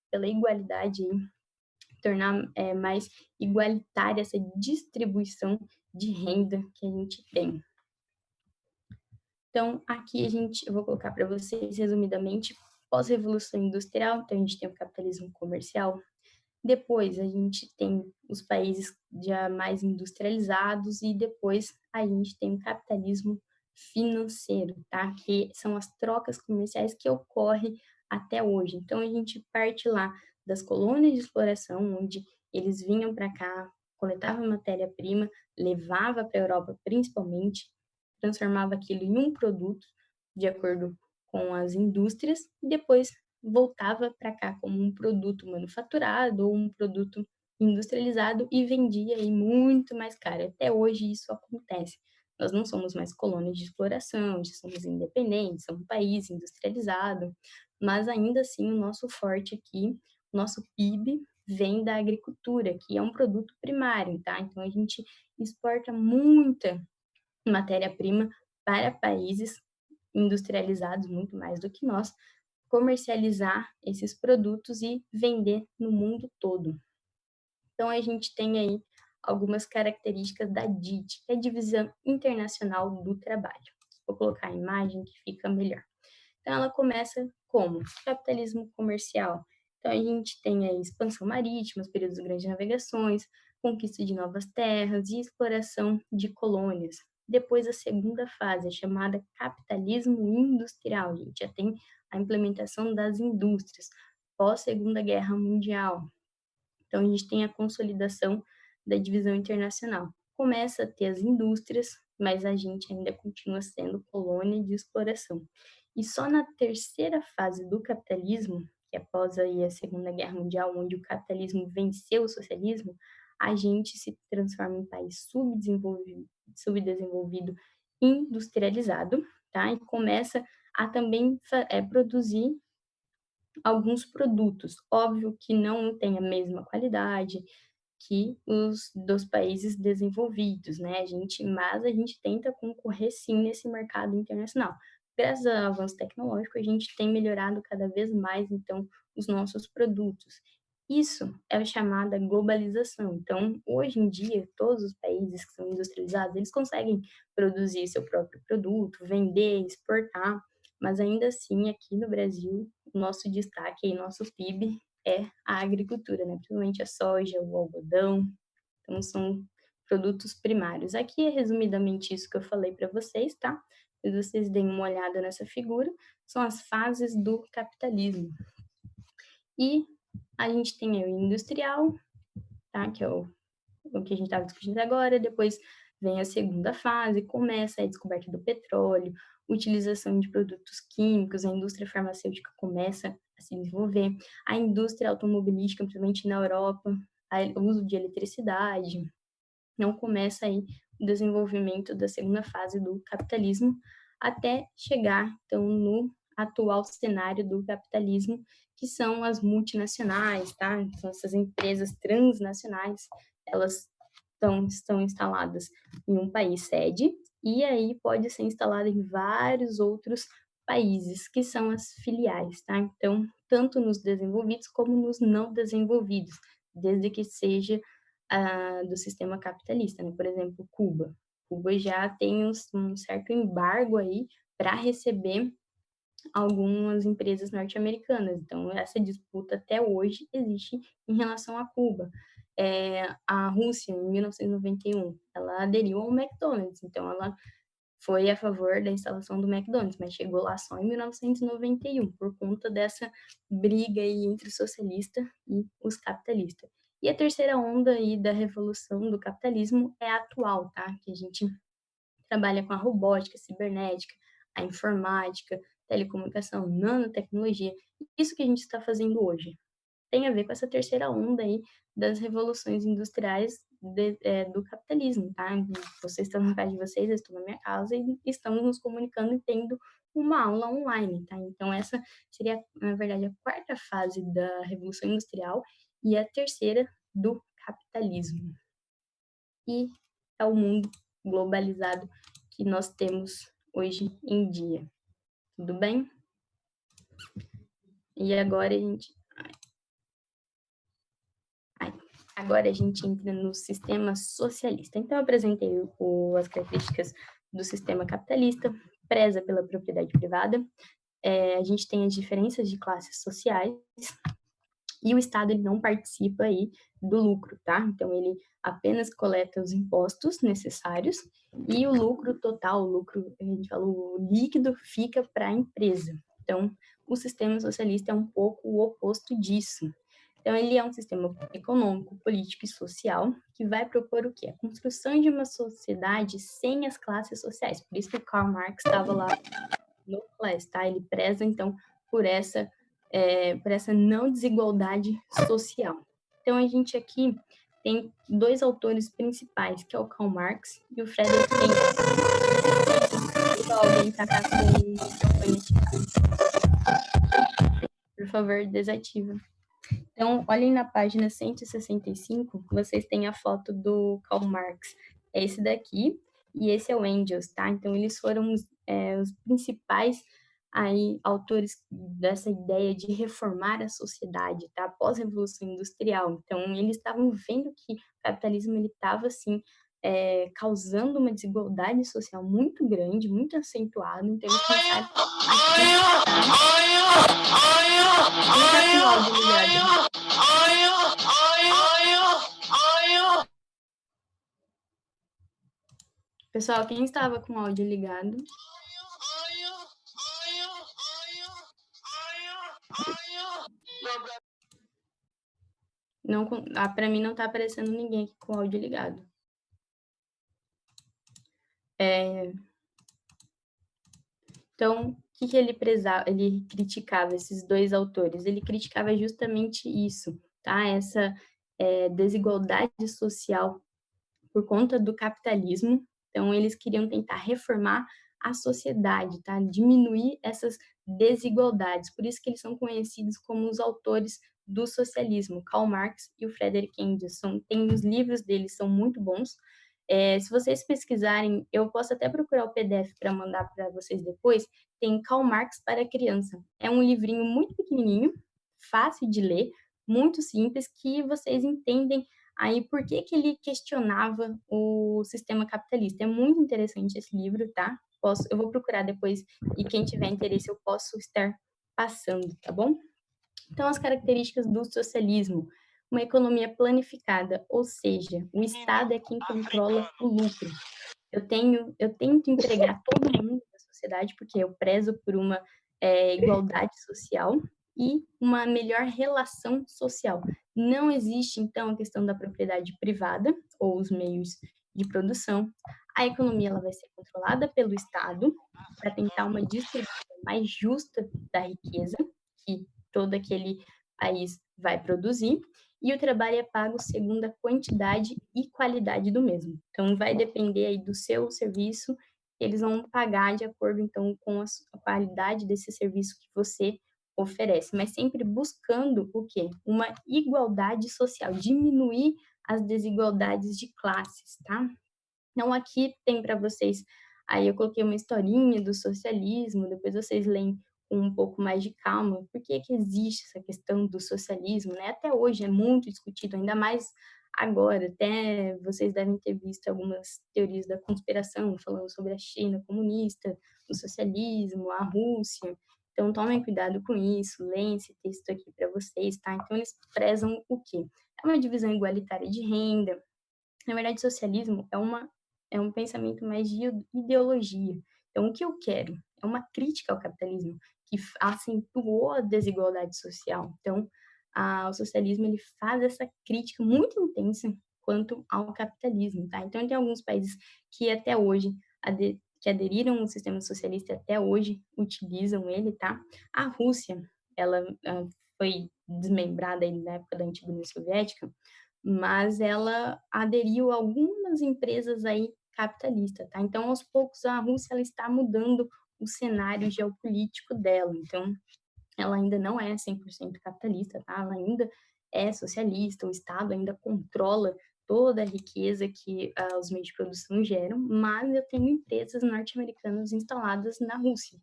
pela igualdade, tornar mais igualitária essa distribuição de renda que a gente tem. Então, aqui eu vou colocar para vocês, resumidamente, pós-revolução industrial, então a gente tem o capitalismo comercial, depois a gente tem os países já mais industrializados e depois a gente tem o capitalismo financeiro, tá? Que são as trocas comerciais que ocorrem até hoje. Então a gente parte lá das colônias de exploração, onde eles vinham para cá, coletavam matéria-prima, levava para a Europa principalmente, transformava aquilo em um produto de acordo com as indústrias e depois voltava para cá como um produto manufaturado ou um produto industrializado e vendia aí muito mais caro. Até hoje isso acontece. Nós não somos mais colônias de exploração, já somos independentes, somos um país industrializado, mas ainda assim o nosso forte aqui, o nosso PIB vem da agricultura, que é um produto primário, tá? Então a gente exporta muita matéria-prima para países industrializados muito mais do que nós, comercializar esses produtos e vender no mundo todo. Então, a gente tem aí algumas características da DIT, que é a Divisão Internacional do Trabalho. Vou colocar a imagem que fica melhor. Então, ela começa como? Capitalismo comercial. Então, a gente tem a expansão marítima, os períodos de grandes navegações, conquista de novas terras e exploração de colônias. Depois, a segunda fase, chamada capitalismo industrial. A gente já tem a implementação das indústrias, pós-Segunda Guerra Mundial. Então, a gente tem a consolidação da divisão internacional. Começa a ter as indústrias, mas a gente ainda continua sendo colônia de exploração. E só na terceira fase do capitalismo, que é após aí a Segunda Guerra Mundial, onde o capitalismo venceu o socialismo, a gente se transforma em país subdesenvolvido, industrializado, tá? E começa a também produzir alguns produtos. Óbvio que não tem a mesma qualidade que os dos países desenvolvidos, né? Mas a gente tenta concorrer sim nesse mercado internacional. Graças ao avanço tecnológico, a gente tem melhorado cada vez mais, então, os nossos produtos. Isso é a chamada globalização. Então, hoje em dia, todos os países que são industrializados, eles conseguem produzir seu próprio produto, vender, exportar, mas ainda assim, aqui no Brasil, o nosso destaque e nosso PIB é a agricultura, né? Principalmente a soja, o algodão, então são produtos primários. Aqui é resumidamente isso que eu falei para vocês, tá? Se vocês deem uma olhada nessa figura, são as fases do capitalismo. E a gente tem o industrial, tá? Que é o que a gente estava discutindo agora, depois vem a segunda fase, começa a descoberta do petróleo, utilização de produtos químicos, a indústria farmacêutica começa a se desenvolver, a indústria automobilística, principalmente na Europa, o uso de eletricidade, não começa aí o desenvolvimento da segunda fase do capitalismo, até chegar, então, no atual cenário do capitalismo, que são as multinacionais, tá? Então, essas empresas transnacionais, elas estão instaladas em um país sede, e aí pode ser instalada em vários outros países, que são as filiais, tá? Então, tanto nos desenvolvidos como nos não desenvolvidos, desde que seja do sistema capitalista, né? Por exemplo, Cuba. Cuba já tem um certo embargo aí para receber algumas empresas norte-americanas. Então, essa disputa até hoje existe em relação a Cuba. A Rússia, em 1991, ela aderiu ao McDonald's, então ela foi a favor da instalação do McDonald's, mas chegou lá só em 1991, por conta dessa briga aí entre o socialista e os capitalistas. E a terceira onda aí da revolução do capitalismo é a atual, tá? Que a gente trabalha com a robótica, cibernética, a informática, telecomunicação, nanotecnologia. Isso que a gente está fazendo hoje tem a ver com essa terceira onda aí das revoluções industriais do capitalismo, tá? Vocês estão na casa de vocês, eu estou na minha casa e estamos nos comunicando e tendo uma aula online, tá? Então, essa seria, na verdade, a quarta fase da Revolução Industrial e a terceira do capitalismo. E é o mundo globalizado que nós temos hoje em dia. Tudo bem? E ai, agora a gente entra no sistema socialista. Então, eu apresentei as características do sistema capitalista, preza pela propriedade privada, a gente tem as diferenças de classes sociais, e o Estado ele não participa aí do lucro, tá? Então ele apenas coleta os impostos necessários e o lucro total, o lucro, a gente fala, o líquido fica para a empresa. Então, o sistema socialista é um pouco o oposto disso. Então, ele é um sistema econômico, político e social que vai propor o quê? A construção de uma sociedade sem as classes sociais. Por isso que o Karl Marx estava lá no Class, tá? Ele preza, então, por essa não desigualdade social. Então, a gente aqui tem dois autores principais, que é o Karl Marx e o Friedrich Engels. Se alguém está com o microfone ativado, por favor, desativa. Então, olhem na página 165, vocês têm a foto do Karl Marx. É esse daqui, e esse é o Engels, tá? Então, eles foram os principais aí autores dessa ideia de reformar a sociedade, tá? Pós-revolução industrial. Então, eles estavam vendo que o capitalismo ele estava assim causando uma desigualdade social muito grande, muito acentuada. Então, eles começaram a quem tá com o áudio ligado? Pessoal, quem estava com o áudio ligado? Não, para mim não tá aparecendo ninguém aqui com o áudio ligado. Então, o que ele criticava esses dois autores? Ele criticava justamente isso, tá? Essa desigualdade social por conta do capitalismo. Então, eles queriam tentar reformar a sociedade, tá? Diminuir essas desigualdades. Por isso que eles são conhecidos como os autores do socialismo, Karl Marx e o Friedrich Engels. Tem os livros deles, são muito bons. Se vocês pesquisarem, eu posso até procurar o PDF para mandar para vocês depois. Tem Karl Marx para criança. É um livrinho muito pequenininho, fácil de ler, muito simples, que vocês entendem aí por que que ele questionava o sistema capitalista. É muito interessante esse livro, tá? Eu vou procurar depois e quem tiver interesse eu posso estar passando, tá bom? Então, as características do socialismo. Uma economia planificada, ou seja, o Estado é quem controla o lucro. Eu tento empregar todo mundo na sociedade porque eu prezo por uma igualdade social e uma melhor relação social. Não existe, então, a questão da propriedade privada ou os meios de produção. A economia ela vai ser controlada pelo Estado para tentar uma distribuição mais justa da riqueza que todo aquele país vai produzir e o trabalho é pago segundo a quantidade e qualidade do mesmo. Então, vai depender aí do seu serviço, eles vão pagar de acordo, então, com a qualidade desse serviço que você oferece, mas sempre buscando o quê? Uma igualdade social, diminuir as desigualdades de classes, tá? Então, aqui tem para vocês, aí eu coloquei uma historinha do socialismo, depois vocês leem com um pouco mais de calma, por que que existe essa questão do socialismo, né? Até hoje é muito discutido, ainda mais agora, até vocês devem ter visto algumas teorias da conspiração falando sobre a China comunista, o socialismo, a Rússia. Então, tomem cuidado com isso, leem esse texto aqui para vocês, tá? Então, eles prezam o quê? É uma divisão igualitária de renda. Na verdade, socialismo é um pensamento mais de ideologia. Então, o que eu quero é uma crítica ao capitalismo que acentuou a desigualdade social. Então, o socialismo ele faz essa crítica muito intensa quanto ao capitalismo, tá? Então, tem alguns países que até hoje que aderiram ao sistema socialista e até hoje utilizam ele, tá? A Rússia, ela foi desmembrada aí na época da antiga União Soviética, mas ela aderiu a algumas empresas aí capitalistas, tá? Então, aos poucos, a Rússia ela está mudando o cenário geopolítico dela. Então, ela ainda não é 100% capitalista, tá? Ela ainda é socialista, o Estado ainda controla toda a riqueza que os meios de produção geram, mas eu tenho empresas norte-americanas instaladas na Rússia.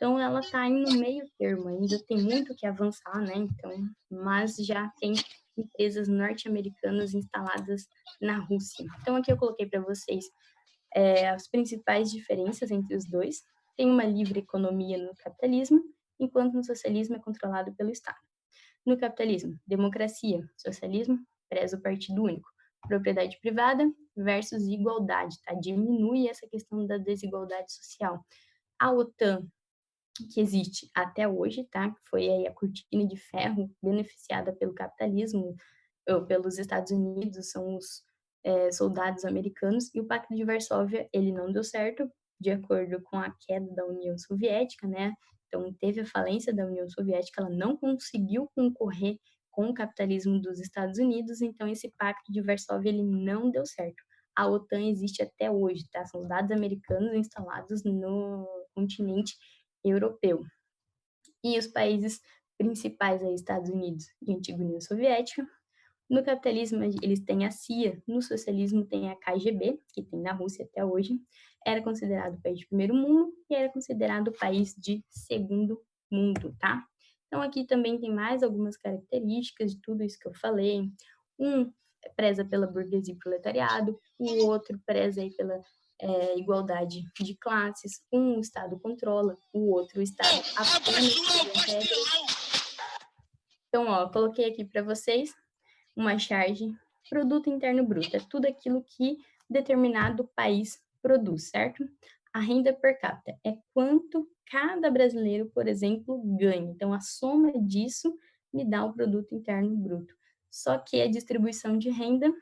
Então ela está aí no meio termo, ainda tem muito que avançar, né, então, mas já tem empresas norte-americanas instaladas na Rússia. Então aqui eu coloquei para vocês, as principais diferenças entre os dois. Tem uma livre economia no capitalismo, enquanto no socialismo é controlado pelo Estado. No capitalismo, democracia, socialismo, preza o partido único. Propriedade privada versus igualdade, tá? Diminui essa questão da desigualdade social. A OTAN, que existe até hoje, tá? Que foi aí a cortina de ferro beneficiada pelo capitalismo, ou pelos Estados Unidos, são os soldados americanos, e o Pacto de Varsóvia, ele não deu certo, de acordo com a queda da União Soviética, né? Então, teve a falência da União Soviética, ela não conseguiu concorrer com o capitalismo dos Estados Unidos, então esse Pacto de Varsóvia, ele não deu certo. A OTAN existe até hoje, tá? São soldados americanos instalados no continente europeu. E os países principais aí, Estados Unidos e antiga União Soviética. No capitalismo, eles têm a CIA, no socialismo tem a KGB, que tem na Rússia até hoje. Era considerado país de primeiro mundo e era considerado país de segundo mundo, tá? Então, aqui também tem mais algumas características de tudo isso que eu falei. Um preza pela burguesia e proletariado, o outro preza aí pela igualdade de classes. Um o Estado controla, o outro o Estado apenas cria regras. Então, ó, coloquei aqui para vocês uma charge, produto interno bruto, é tudo aquilo que determinado país produz, certo? A renda per capita é quanto cada brasileiro, por exemplo, ganha. Então, a soma disso me dá o produto interno bruto. Só que a distribuição de renda,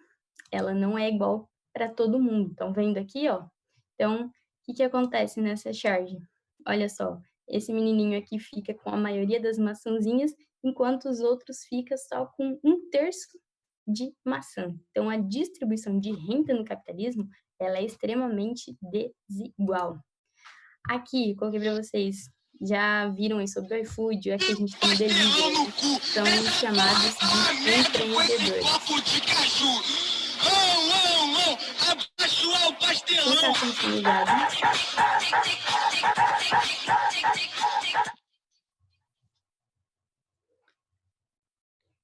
ela não é igual para todo mundo. Estão vendo aqui, ó? Então, o que acontece nessa charge? Olha só, esse menininho aqui fica com a maioria das maçãzinhas, enquanto os outros ficam só com 1/3 de maçã. Então, a distribuição de renda no capitalismo, ela é extremamente desigual. Aqui, coloquei para vocês, já viram aí sobre o iFood, aqui a gente tem o delivery, são chamados de empreendedores. Quem está sentindo ligado?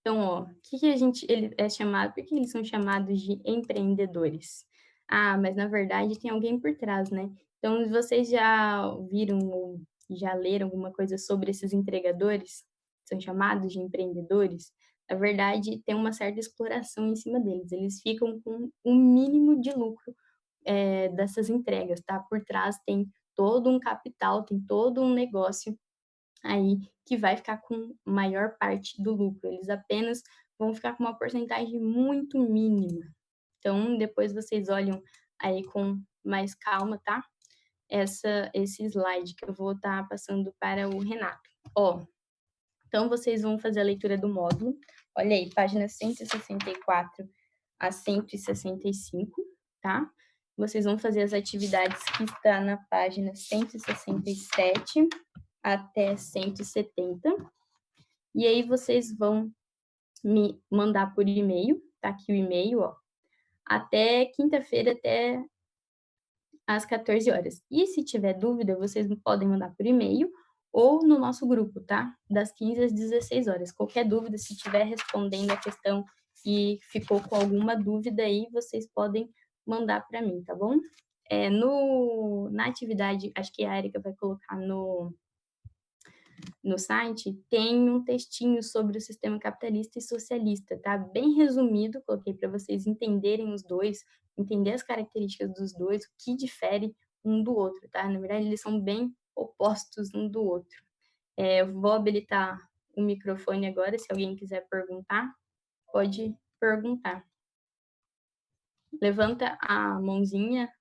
Então, ó, o que a gente ele é chamado, por que eles são chamados de empreendedores? Ah, mas na verdade tem alguém por trás, né? Então, vocês já viram ou já leram alguma coisa sobre esses entregadores? São chamados de empreendedores? Na verdade, tem uma certa exploração em cima deles. Eles ficam com um mínimo de lucro dessas entregas, tá? Por trás tem todo um capital, tem todo um negócio aí que vai ficar com maior parte do lucro. Eles apenas vão ficar com uma porcentagem muito mínima. Então, depois vocês olham aí com mais calma, tá? Esse slide que eu vou estar passando para o Renato. Ó, então vocês vão fazer a leitura do módulo. Olha aí, páginas 164 a 165, tá? Vocês vão fazer as atividades que está na página 167 até 170. E aí vocês vão me mandar por e-mail, tá aqui o e-mail, ó, até quinta-feira, até às 14 horas. E se tiver dúvida, vocês podem mandar por e-mail ou no nosso grupo, tá? Das 15 às 16 horas. Qualquer dúvida, se estiver respondendo a questão e ficou com alguma dúvida aí, vocês podem mandar para mim, tá bom? Na atividade, acho que a Erika vai colocar no site, tem um textinho sobre o sistema capitalista e socialista, tá? Bem resumido, coloquei para vocês entenderem os dois, entender as características dos dois, o que difere um do outro, tá? Na verdade, eles são bem opostos um do outro. Eu vou habilitar o microfone agora, se alguém quiser perguntar, pode perguntar. Levanta a mãozinha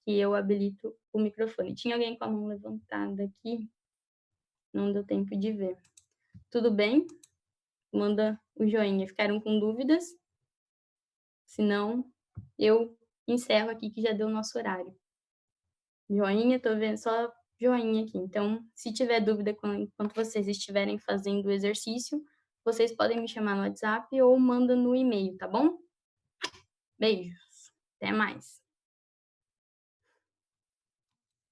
que eu habilito o microfone. Tinha alguém com a mão levantada aqui? Não deu tempo de ver. Tudo bem? Manda o joinha. Ficaram com dúvidas? Se não, eu encerro aqui que já deu o nosso horário. Joinha, tô vendo só joinha aqui. Então, se tiver dúvida enquanto vocês estiverem fazendo o exercício, vocês podem me chamar no WhatsApp ou manda no e-mail, tá bom? Beijos. Até mais.